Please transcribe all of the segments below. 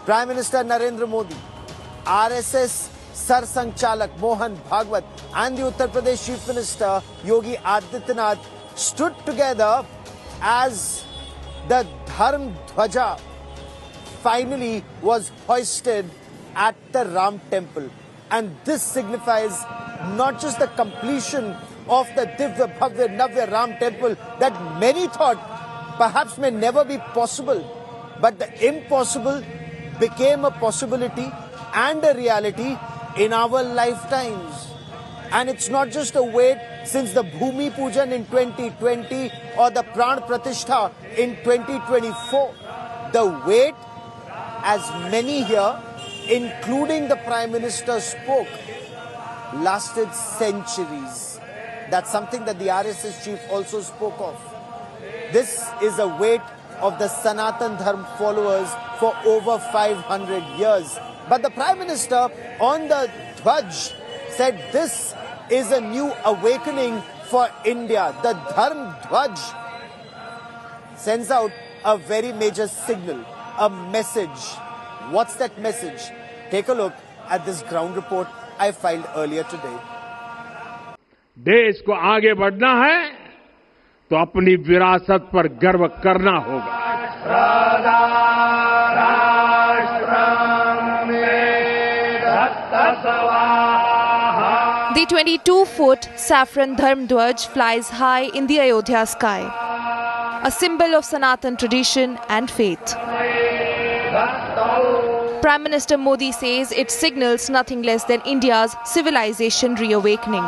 Prime Minister Narendra Modi, RSS Sarsangchalak Mohan Bhagwat and the Uttar Pradesh Chief Minister Yogi Adityanath stood together as the Dharm Dhwaja finally was hoisted at the Ram Temple. And this signifies not just the completion of the Divya Bhavya Navya Ram Temple that many thought perhaps may never be possible, but the impossible became a possibility and a reality in our lifetimes. And it's not just a wait since the Bhumi Pujan in 2020 or the Pran Pratishtha in 2024. The wait, as many here, including the Prime Minister, spoke, lasted centuries. That's something that the RSS chief also spoke of. This is a wait of the Sanatan Dharma followers for over 500 years. But the Prime Minister on the Dhwaj said this is a new awakening for India. The Dharm Dhwaj sends out a very major signal, a message. What's that message? Take a look at this ground report I filed earlier today. देश को आगे बढ़ना है तो अपनी विरासत पर गर्व करना होगा। The 22-foot saffron Dharm Dhwaj flies high in the Ayodhya sky, a symbol of Sanatan tradition and faith. Prime Minister Modi says it signals nothing less than India's civilization reawakening.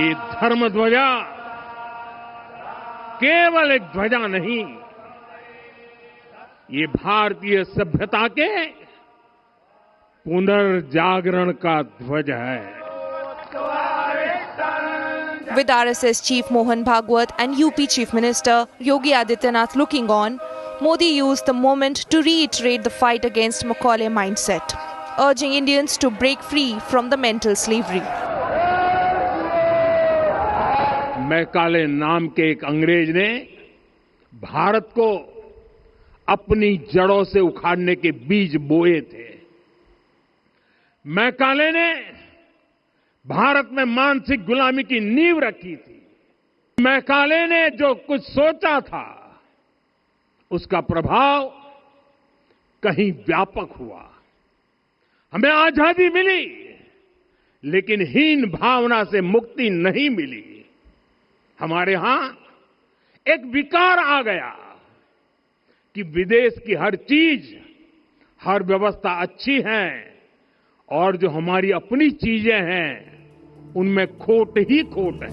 ये धर्म ध्वजा केवल एक ध्वजा नहीं, ये भारतीय सभ्यता के पुनर्जागरण का ध्वज है। With RSS Chief Mohan Bhagwat and UP Chief Minister Yogi Adityanath looking on, Modi used the moment to reiterate the fight against Macaulay mindset, urging Indians to break free from the mental slavery. Macaulay नाम के एक अंग्रेज ने भारत को अपनी जड़ों से उखाड़ने के बीज बोए थे। मैकाले ने भारत में मानसिक गुलामी की नींव रखी थी। मैकाले ने जो कुछ सोचा था उसका प्रभाव कहीं व्यापक हुआ। हमें आजादी मिली, लेकिन हीन भावना से मुक्ति नहीं मिली। हमारे यहां एक विकार आ गया कि विदेश की हर चीज, हर व्यवस्था अच्छी है और जो हमारी अपनी चीजें हैं उनमें खोट ही खोट है।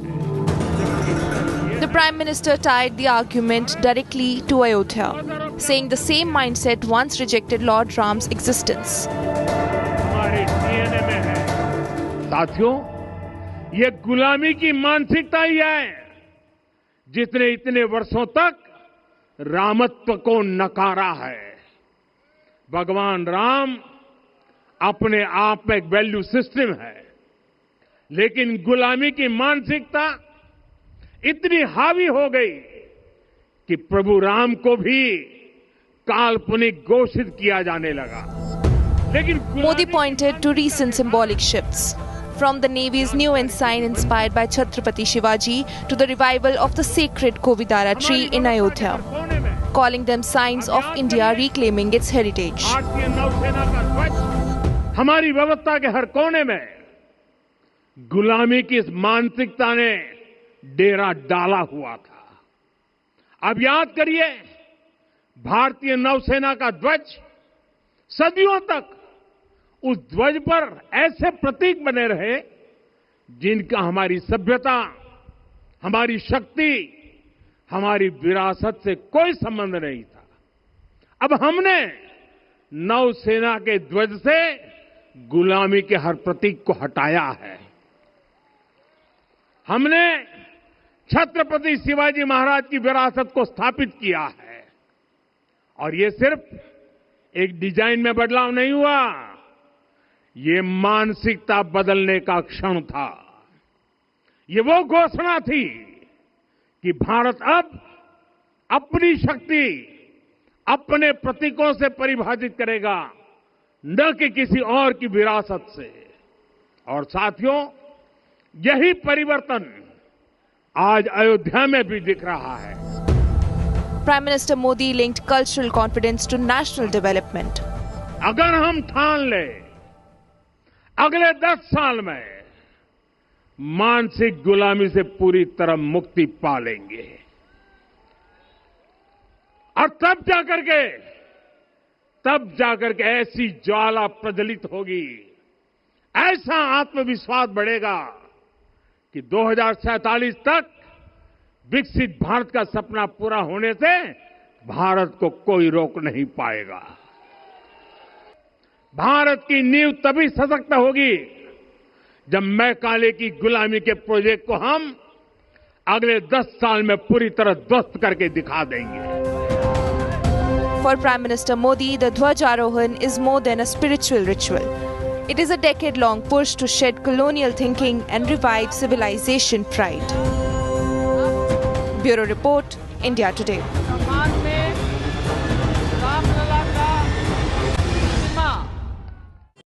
The Prime Minister tied the argument directly to Ayodhya, saying the same mindset once rejected Lord Ram's existence. हमारे डीएनए में है। साथियों, ये गुलामी की मानसिकता ही है जिसने इतने वर्षों तक रामत्व को नकारा है। भगवान राम अपने आप में एक वैल्यू सिस्टम है, लेकिन गुलामी की मानसिकता इतनी हावी हो गई कि प्रभु राम को भी काल्पनिक घोषित किया जाने लगा। लेकिन Modi pointed to recent symbolic shifts, from the Navy's new ensign inspired by Chhatrapati Shivaji to the revival of the sacred Kovidara tree in Ayodhya, calling them signs of India reclaiming its heritage. हमारी व्यवस्था के हर कोने में गुलामी की इस मानसिकता ने डेरा डाला हुआ था। अब याद करिए, भारतीय नौसेना का ध्वज सदियों तक उस ध्वज पर ऐसे प्रतीक बने रहे जिनका हमारी सभ्यता, हमारी शक्ति, हमारी विरासत से कोई संबंध नहीं था। अब हमने नौसेना के ध्वज से गुलामी के हर प्रतीक को हटाया है। हमने छत्रपति शिवाजी महाराज की विरासत को स्थापित किया है और ये सिर्फ एक डिजाइन में बदलाव नहीं हुआ, ये मानसिकता बदलने का क्षण था। ये वो घोषणा थी कि भारत अब अपनी शक्ति अपने प्रतीकों से परिभाषित करेगा, न कि किसी और की विरासत से। और साथियों, यही परिवर्तन आज अयोध्या में भी दिख रहा है। Prime Minister Modi linked cultural confidence to national development. अगर हम ठान ले अगले 10 साल में मानसिक गुलामी से पूरी तरह मुक्ति पा लेंगे, और तब जाकर के ऐसी ज्वाला प्रज्वलित होगी, ऐसा आत्मविश्वास बढ़ेगा कि 2047 तक विकसित भारत का सपना पूरा होने से भारत को कोई रोक नहीं पाएगा। भारत की नींव तभी सशक्त होगी जब मैकाले की गुलामी के प्रोजेक्ट को हम अगले 10 साल में पूरी तरह ध्वस्त करके दिखा देंगे। For Prime Minister Modi, the Dhwaj Arohan is more than a spiritual ritual. It is a decade-long push to shed colonial thinking and revive civilization pride. Bureau Report, India Today.